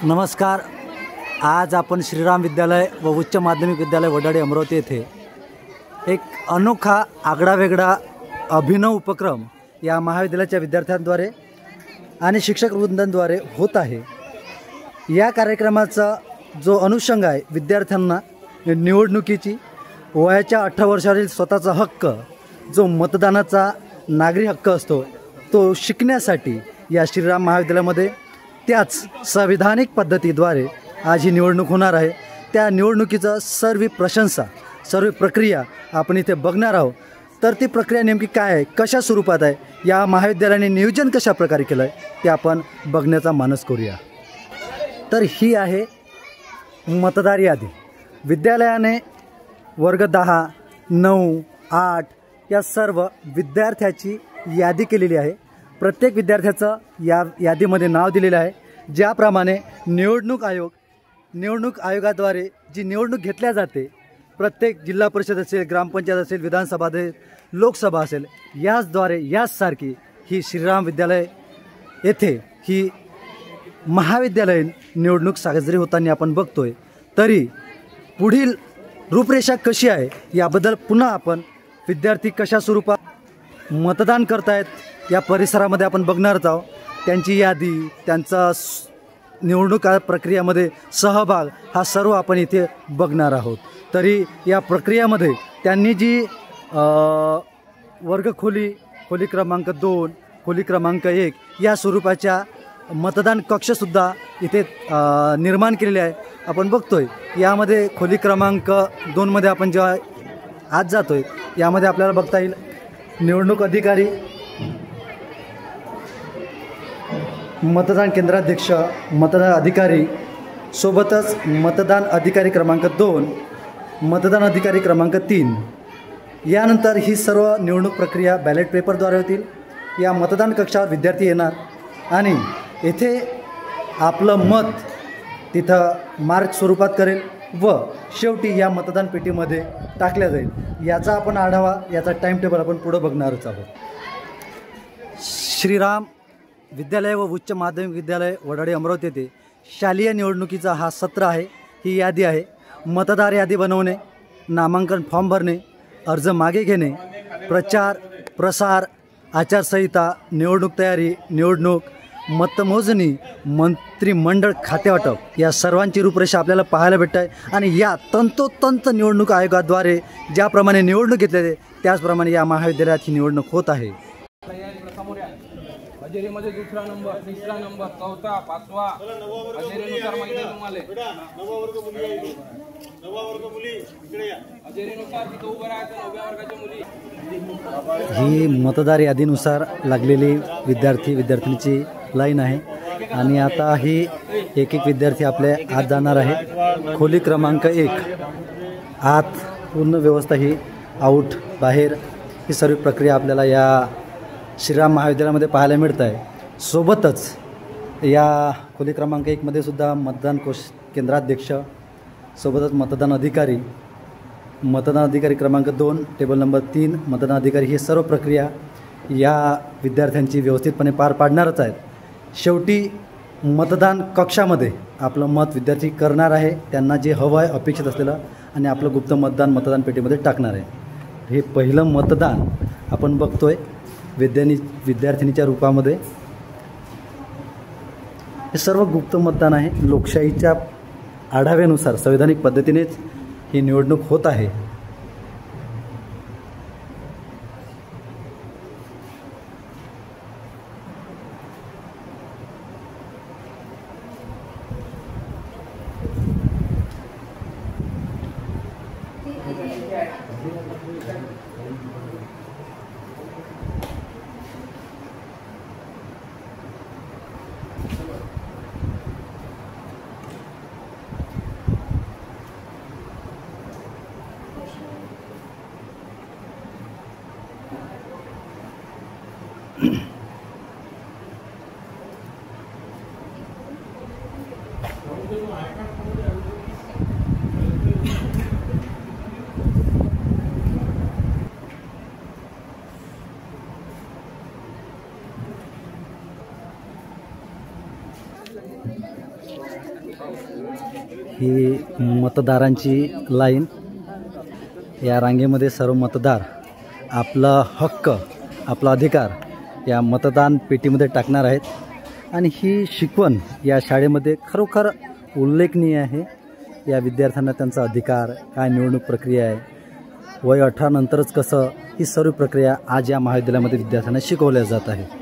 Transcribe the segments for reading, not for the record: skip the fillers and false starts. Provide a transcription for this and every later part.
नमस्कार. आज आपण श्रीराम विद्यालय व उच्च माध्यमिक विद्यालय वडाडी अमरावती येथे एक अनोखा आगळावेगळा अभिनव उपक्रम या महाविद्यालयाच्या विद्यार्थ्यांद्वारे आणि शिक्षक वृंदांद्वारे होत आहे. या कार्यक्रमाचा जो अनुषंग आहे विद्यार्थ्यांना निवडणुकीची वयाच्या 18 वर्षावरील स्वतःचा हक्क जो मतदानाचा नागरी हक्क असतो तो शिकण्यासाठी या श्रीराम महाविद्यालयामध्ये त्याच संविधानिक पद्धतीद्वारे आज ही निवडणूक होणार आहे. त्या निवडणुकीचं सर्व प्रशंसा सर्व प्रक्रिया आपण इथे बघणार आहोत. तर ती प्रक्रिया नेमकी काय आहे, कशा स्वरूपात आहे, या महाविद्यालयाने नियोजन कशा प्रकारे केलं आहे ते आपण बघण्याचा मानस करूया. तर ही आहे मतदार यादी. विद्यालयाने वर्ग 10, 9, 8 या सर्व विद्यार्थ्याची यादी केलेली आहे. प्रत्येक विद्यार्थ्याचं या यादीमध्ये नाव दिलेलं आहे. ज्याप्रमाणे निवडणूक आयोगाद्वारे जी निवडणूक घेतल्या जाते, प्रत्येक जिल्हा परिषद असेल, ग्रामपंचायत असेल, विधानसभा असेल, लोकसभा असेल, याचसारखी ही श्रीराम विद्यालय येथे ही महाविद्यालयीन निवडणूक साजरी होताना आपण बघतोय. तरी पुढील रूपरेषा कशी आहे याबद्दल पुन्हा आपण विद्यार्थी कशा स्वरूपात मतदान करतायत या परिसरामध्ये आपण बघणारच आहोत. त्यांची यादी, त्यांचा निवडणूक प्रक्रियेमध्ये सहभाग हा सर्व आपण इथे बघणार आहोत. तरी या प्रक्रियेमध्ये त्यांनी जी खोली क्रमांक 2, खोली क्रमांक 1 या स्वरूपाच्या मतदान कक्षसुद्धा इथे निर्माण केलेले आहे. आपण बघतोय यामध्ये खोली क्रमांक 2मध्ये आपण जेव्हा आज जातोय यामध्ये आपल्याला बघता येईल निवडणूक अधिकारी, मतदान केंद्राध्यक्ष, मतदान अधिकारी, सोबतच मतदान अधिकारी क्रमांक 2, मतदान अधिकारी क्रमांक 3. यानंतर ही सर्व निवडणूक प्रक्रिया बॅलेट पेपरद्वारे होतील. या मतदान कक्षावर विद्यार्थी येणार आणि येथे आपलं मत तिथं मार्क स्वरूपात करेल व शेवटी या मतदान पेटीमध्ये टाकल्या जाईल. याचा आपण आढावा, याचा टाईम टेबल आपण पुढं बघणारच आहोत. श्रीराम विद्यालय व उच्च माध्यमिक विद्यालय वडाडी अमरावती येथे शालेय निवडणुकीचा हा सत्र आहे. ही यादी आहे. मतदार यादी बनवणे, नामांकन फॉर्म भरणे, अर्ज मागे घेणे, प्रचार प्रसार, आचारसंहिता, निवडणूक तयारी, निवडणूक, मतमोजणी, मंत्रिमंडळ खातेवाटप या सर्वांची रूपरेषा आपल्याला पाहायला भेटत आहे. आणि या तंतोतंत निवडणूक आयोगाद्वारे ज्याप्रमाणे निवडणूक घेतलेले त्याचप्रमाणे या महाविद्यालयात ही निवडणूक होत आहे. हजेरीमध्ये 2रा नंबर, 3रा नंबर, 4था, 5वा हजेरीनुसार माहिती आहे तुम्हाला. 9वा वर्ग मुली इकडे या. हजेरीनुसार तिथं उभं राहायचं 9व्या वर्गाच्या मुली. ही मतदार यादीनुसार लागलेली विद्यार्थींची लाईन आहे. आणि आता ही एक विद्यार्थी आपल्या आत जाणार आहे. खोली क्रमांक 1 आत पूर्ण व्यवस्था ही आऊट बाहेर ही सर्व प्रक्रिया आपल्याला या श्रीराम महाविद्यालयामध्ये पाहायला मिळत आहे. सोबतच या खोली क्रमांक 1मध्ये सुद्धा मतदान केंद्राध्यक्ष, सोबतच मतदान अधिकारी क्रमांक 2, टेबल नंबर 3 मतदान अधिकारी, ही सर्व प्रक्रिया या विद्यार्थ्यांची व्यवस्थितपणे पार पाडणारच आहेत. शेवटी मतदान कक्षामध्ये आपलं मत विद्यार्थी करणार आहे. त्यांना जे हवं आहे अपेक्षित असलेलं आणि आपलं गुप्त मतदान पेटीमध्ये टाकणार आहे. हे पहिलं मतदान आपण बघतोय विद्यार्थिनीच्या रूपामध्ये. हे सर्व गुप्त मतदान आहे. लोकशाहीच्या आढाव्यानुसार संवैधानिक पद्धतीनेच ही निवडणूक होत आहे. ही मतदारांची लाईन. या रांगेमध्ये सर्व मतदार आपला हक्क, आपला अधिकार या मतदान पेटीमध्ये टाकणार आहेत. आणि ही शिकवण या शाळेमध्ये खरोखर उल्लेखनीय आहे. या विद्यार्थ्यांना त्यांचा अधिकार, काय निवडणूक प्रक्रिया आहे, वय 18 नंतरच कसं, ही सर्व प्रक्रिया आज या महाविद्यालयामध्ये विद्यार्थ्यांना शिकवल्या जात आहे.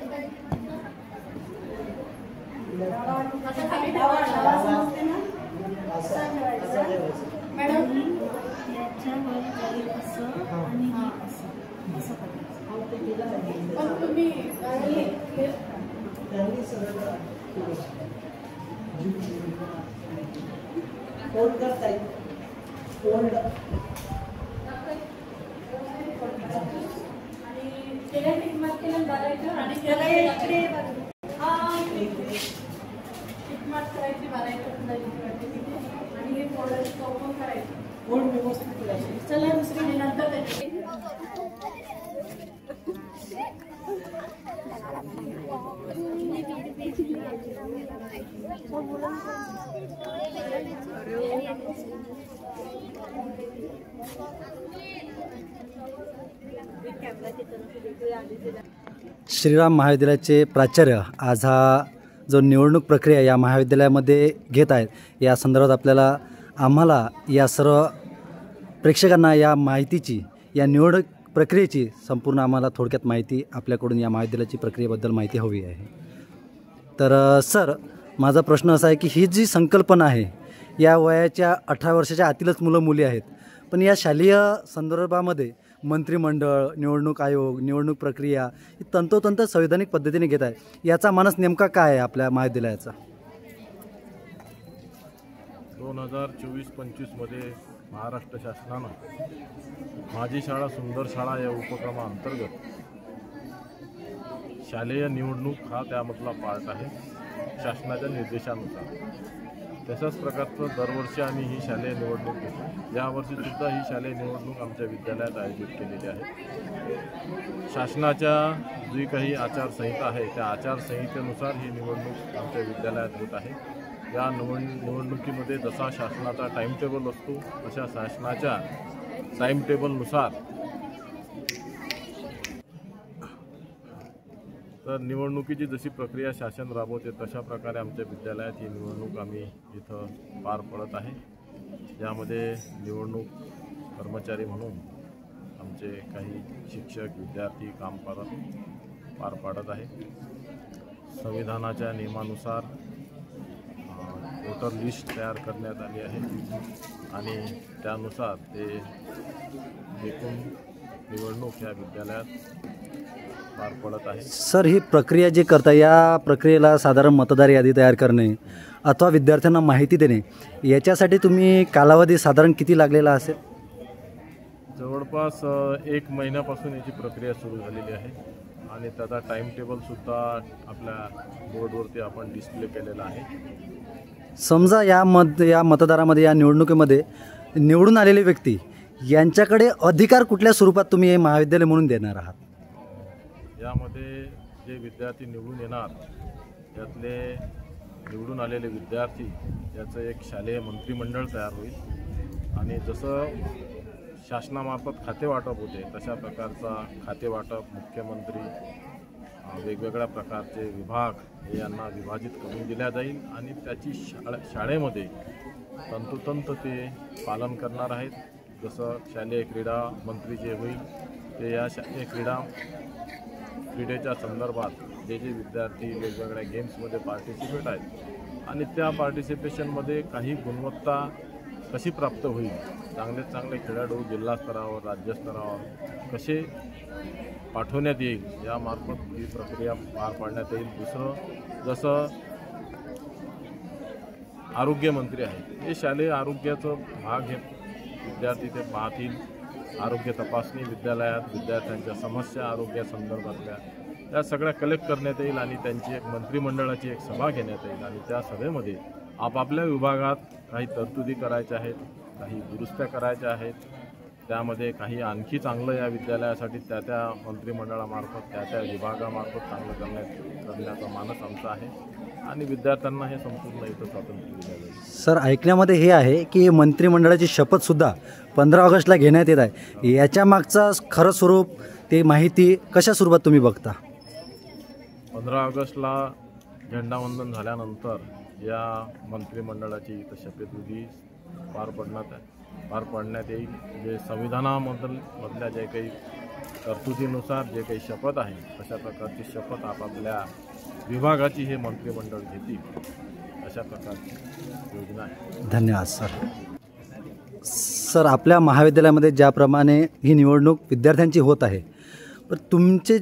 श्रीराम महाविद्यालयाचे प्राचार्य आज हा जो निवडणूक प्रक्रिया या महाविद्यालयामध्ये घेत आहेत, या संदर्भात आम्हाला या सर्व प्रेक्षकांना या माहितीची, या निवडणूक प्रक्रियेची संपूर्ण आम्हाला थोडक्यात माहिती आपल्याकडून या महाविद्यालयाची प्रक्रियेबद्दल माहिती हवी आहे. तर सर, माझा प्रश्न असा आहे की ही जी संकल्पना आहे, या वयाच्या 18 वर्षाच्या आतीलच मुलं मुली आहेत, पण या शालेय संदर्भामध्ये मंत्रिमंडळ, निवडणूक आयोग, निवडणूक प्रक्रिया ही तंतोतंत संवैधानिक पद्धतीने घेत आहे. याचा मानस नेमका काय आहे आपल्या महाविद्यालयाचा? 2024-25 मध्ये महाराष्ट्र शासनानं माझी शाळा सुंदर शाळा या उपक्रमाअंतर्गत शालेय निवडणूक हा त्यामधला पार्ट आहे. शासनाच्या निर्देशानुसार तशाच प्रकारचं दरवर्षी आम्ही ही शालेय निवडणूक घेतो. यावर्षीसुद्धा ही शालेय निवडणूक आमच्या विद्यालयात आयोजित केलेली आहे. शासनाच्या जी काही आचारसंहिता आहे त्या आचारसंहितेनुसार ही निवडणूक आमच्या विद्यालयात होत आहे. या निवडणुकीमध्ये जसा शासनाचा टाईम टेबल असतो तशा शासनाच्या टाईम टेबलनुसार तर निवडणुकीची जशी प्रक्रिया शासन राबवते तशा प्रकारे आमच्या विद्यालयात ही निवडणूक आम्ही इथं पार पडत आहे. यामध्ये निवडणूक कर्मचारी म्हणून आमचे काही शिक्षक, विद्यार्थी काम पार पाडत आहे. संविधानाच्या नियमानुसार वोटर लिस्ट तयार करण्यात आली आहे आणि त्यानुसार ते एकूण निवडणूक या विद्यालयात पार पडत आहे. सर, ही प्रक्रिया जी करता, या प्रक्रियेला साधारण मतदार यादी तयार करणे अथवा विद्यार्थ्यांना माहिती देणे, याच्यासाठी तुम्ही कालावधी साधारण किती लागलेला असेल? जवळपास 1 महिन्यापासून याची प्रक्रिया सुरू झालेली आहे आणि त्याचा टाईम टेबलसुद्धा आपल्या बोर्डवरती आपण डिस्प्ले केलेला आहे. समजा या मतदारामध्ये, या निवडणुकीमध्ये निवडून आलेले व्यक्ती यांच्याकडे अधिकार कुठल्या स्वरूपात तुम्ही हे महाविद्यालय म्हणून देणार आहात? यामध्ये जे विद्यार्थी निवडून येणार त्यातले निवडून आलेले विद्यार्थी याचं एक शालेय मंत्रिमंडळ तयार होईल आणि जसं शासनामार्फत खाते वाटप होते तशा प्रकारचा खाते वाटप मुख्यमंत्री, वेगवेगळ्या प्रकारचे विभाग यांना विभाजित करून दिल्या जाईल आणि त्याची शाळेमध्ये तंतोतंत ते पालन करणार आहेत. जसं शालेय क्रीडा मंत्री जे होईल ते या शालेय क्रीडेच्या संदर्भात जे विद्यार्थी वेगवेगळ्या गेम्समध्ये पार्टिसिपेट आहेत आणि त्या पार्टिसिपेशनमध्ये काही गुणवत्ता कशी प्राप्त होईल, चांगले खेळाडू जिल्हा स्तरावर, राज्यस्तरावर कसे पाठवण्यात येईल यामार्फत ही प्रक्रिया पार पाडण्यात येईल. दुसरं, जसं आरोग्यमंत्री आहे, हे शालेय आरोग्याचं भाग हे विद्यार्थी ते पाहतील. आरोग्य तपासणी विद्यालयात विद्यार्थ्यांच्या समस्या आरोग्यासंदर्भातल्या त्या सगळ्या कलेक्ट करण्यात येईल आणि त्यांची एक मंत्रिमंडळाची एक सभा घेण्यात येईल आणि त्या सभेमध्ये आपापल्या विभागात काही तरतुदी करायच्या आहेत, काही दुरुस्त्या करायच्या आहेत, त्यामध्ये काही आणखी चांगलं या विद्यालयासाठी त्या मंत्रिमंडळामार्फत त्या विभागामार्फत चांगलं करण्याचा मानस आमचा आहे. आणि विद्यार्थ्यांना हे संपूर्ण इथं स्वातंत्र्य दिलं जाईल. सर, ऐकण्यामध्ये हे आहे की मंत्रिमंडळाची शपथसुद्धा 15 ऑगस्टला घेण्यात येत आहे. याच्या मागचा खरं स्वरूप, ते माहिती कशा स्वरूपात तुम्ही बघता? 15 ऑगस्टला झेंडावंदन झाल्यानंतर या मंत्रिमंडळाची इथं शपथविधी पार पडण्यात येईल. जे संविधानामधल्या जे काही तरतुदीनुसार जे काही शपथ आहे तशा प्रकारची शपथ आपापल्या विभागाची हे मंत्रिमंडळ घेतील, अशा प्रकारची योजना आहे. धन्यवाद सर. सर, आपल्या महाविद्यालयामध्ये ज्याप्रमाणे ही निवडणूक विद्यार्थ्यांची होत आहे, पण तुमचे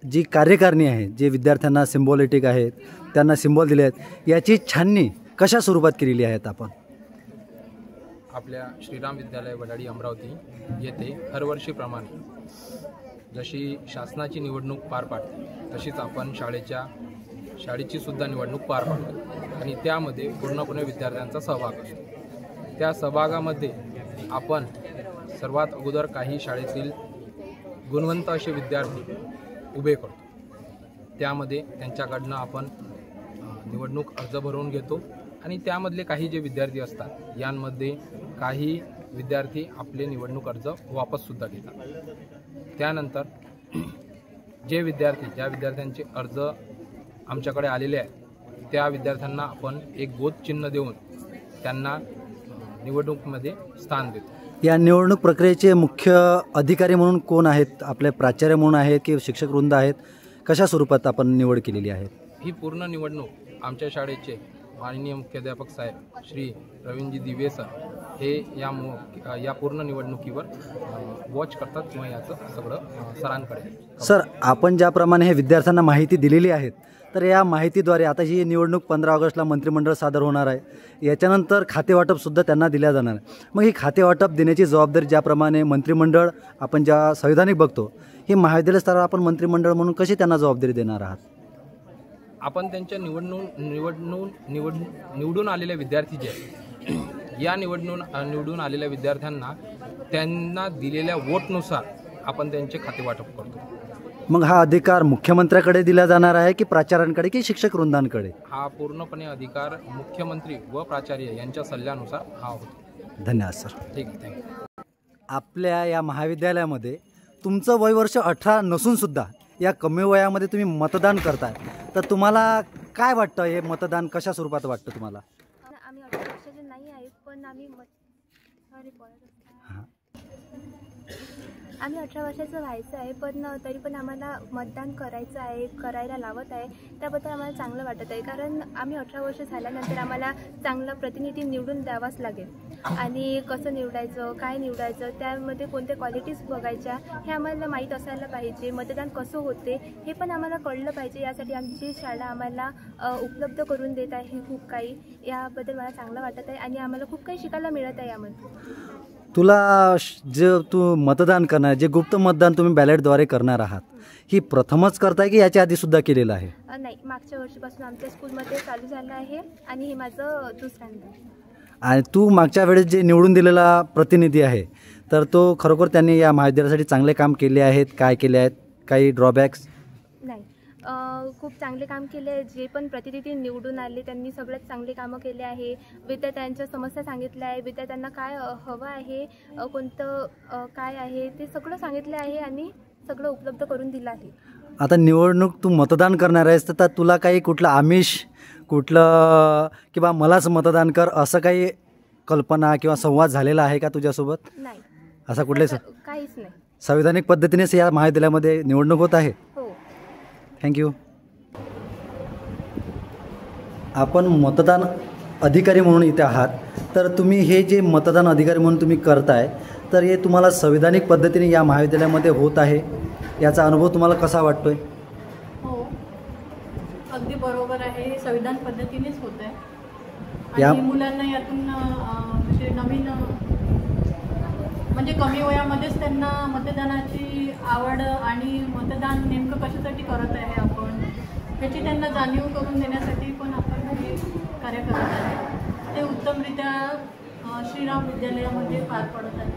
जी कार्यकारिणी आहे, जे विद्यार्थ्यांना सिम्बॉलिटिक आहेत, त्यांना सिम्बॉल दिले आहेत, याची छाननी कशा स्वरूपात केलेली आहेत आपण? आपल्या श्रीराम विद्यालय वडाडी अमरावती येथे हरवर्षीप्रमाणे जशी शासनाची निवडणूक पार पाडते तशीच आपण शाळेची सुद्धा निवडणूक पार पाडतो आणि त्यामध्ये पूर्णपणे विद्यार्थ्यांचा सहभाग असतो. त्या सहभागामध्ये आपण सर्वात अगोदर काही शाळेतील गुणवंत असे विद्यार्थी उभे करतो. त्यामध्ये त्यांच्याकडनं आपण निवडणूक अर्ज भरवून घेतो आणि त्यामधले काही जे विद्यार्थी असतात यांमध्ये काही विद्यार्थी आपले निवडणूक अर्ज वापससुद्धा घेतात. त्यानंतर ज्या विद्यार्थ्यांचे अर्ज आमच्याकडे आलेले आहेत त्या विद्यार्थ्यांना आपण एक गोद चिन्ह देऊन त्यांना निवडणुकीमध्ये स्थान देतो. या निवडणूक प्रक्रियेचे मुख्य अधिकारी म्हणून कोण आहेत? आपले प्राचार्य म्हणून आहेत की शिक्षक वृंद आहेत? कशा स्वरूपात आपण निवड केलेली आहे? ही पूर्ण निवडणूक आमच्या शाळेचे माननीय मुख्याध्यापक साहेब श्री रवींद्रजी दिवे सर हे या पूर्ण निवडणुकीवर वॉच करतात किंवा याचं सगळं सरांकडे. सर, आपण ज्याप्रमाणे हे विद्यार्थ्यांना माहिती दिलेली आहे, तर या माहितीद्वारे आता ही निवडणूक 15 ऑगस्टला मंत्रिमंडळ सादर होणार आहे. याच्यानंतर खातेवाटपसुद्धा त्यांना दिल्या जाणार आहे. मग ही खातेवाटप देण्याची जबाबदारी ज्याप्रमाणे मंत्रिमंडळ आपण ज्या संविधानिक बघतो, ही महाविद्यालय स्तरावर आपण मंत्रिमंडळ म्हणून कशी त्यांना जबाबदारी देणार आहात? आपण त्यांच्या निवडून आलेले विद्यार्थी जे आहेत या निवडून आलेल्या विद्यार्थ्यांना त्यांना दिलेल्या वोटनुसार आपण त्यांचे खाते वाटप करतो. मग हा अधिकार मुख्यमंत्र्याकडे दिला जाणार आहे की प्राचार्यांकडे की शिक्षक वृंदांकडे? हा पूर्णपणे अधिकार मुख्यमंत्री व प्राचार्य यांच्या सल्ल्यानुसार हा होतो. धन्यवाद सर. ठीक आहे, थँक्यू. आपल्या या महाविद्यालयामध्ये तुमचं वयवर्ष 18 नसूनसुद्धा या कमी वयामध्ये तुम्ही मतदान करताय, तर तुम्हाला काय वाटतं? हे मतदान कशा स्वरूपात वाटतं तुम्हाला? आम्ही 18 वर्षाचे नाही आहेत, पण आम्ही 18 वर्षाचं व्हायचं आहे, पण तरी पण आम्हाला मतदान करायचं आहे, करायला लावत आहे. त्याबद्दल आम्हाला चांगलं वाटत आहे, कारण आम्ही 18 वर्ष झाल्यानंतर आम्हाला चांगला प्रतिनिधी निवडून द्यावाच लागेल. आणि कसं निवडायचं, काय निवडायचं, त्यामध्ये कोणत्या क्वालिटीज बघायच्या हे आम्हाला माहीत असायला पाहिजे. मतदान कसं होते हे पण आम्हाला कळलं पाहिजे. यासाठी आमची शाळा आम्हाला उपलब्ध करून देत आहे खूप काही. याबद्दल मला चांगलं वाटत आहे आणि आम्हाला खूप काही शिकायला मिळत आहे यामध्ये. तुला जे तू मतदान करणार, जे गुप्त मतदान तुम्ही बॅलेटद्वारे करणार आहात, ही प्रथमच करताय की याच्या आधीसुद्धा केलेलं आहे? नाही, मागच्या वर्षीपासून आमच्या स्कूलमध्ये चालू झालं आहे आणि हे माझं दुसऱ्यांदा. आणि तू मागच्या वेळेस जे निवडून दिलेला प्रतिनिधी आहे, तर तो खरोखर त्यांनी या महाविद्यालयासाठी चांगले काम केले आहेत? काय केले आहेत? काही ड्रॉबॅक्स? नाही, खूप चांगले काम केले. जे पण प्रतिनिधी निवडून आले त्यांनी सगळ्यात चांगले कामं केले आहे. विद्यार्थ्यांच्या समस्या सांगितल्या आहे, विद्यार्थ्यांना काय हवं आहे, कोणतं काय आहे ते सगळं सांगितलं आहे आणि सगळं उपलब्ध करून दिलं आहे. आता निवडणूक तू मतदान करणार आहेस, तर तुला काही कुठलं आमिष, कुठलं किंवा मलाच मतदान कर असं काही कल्पना किंवा संवाद झालेला आहे का तुझ्यासोबत? नाही, असा कुठले काहीच नाही. संविधानिक पद्धतीनेच या महाविद्यालयामध्ये निवडणूक होत आहे. हो. थँक्यू. आपण मतदान अधिकारी म्हणून इथे आहात, तर तुम्ही हे जे मतदान अधिकारी म्हणून तुम्ही करताय, तर हे तुम्हाला संविधानिक पद्धतीने या महाविद्यालयामध्ये होत आहे, याचा अनुभव तुम्हाला कसा वाटतोय? हो, अगदी बरोबर आहे. हे संविधान पद्धतीनेच होत आहे आणि मुलांना यातून म्हणजे नवीन म्हणजे कमी वयामध्येच त्यांना मतदानाची आवड आणि मतदान नेमकं कशासाठी करत आहे आपण ह्याची त्यांना जाणीव करून देण्यासाठी पण आपण हे कार्य करत आहे. ते उत्तमरित्या श्रीराम विद्यालयामध्ये पार पडत आहे.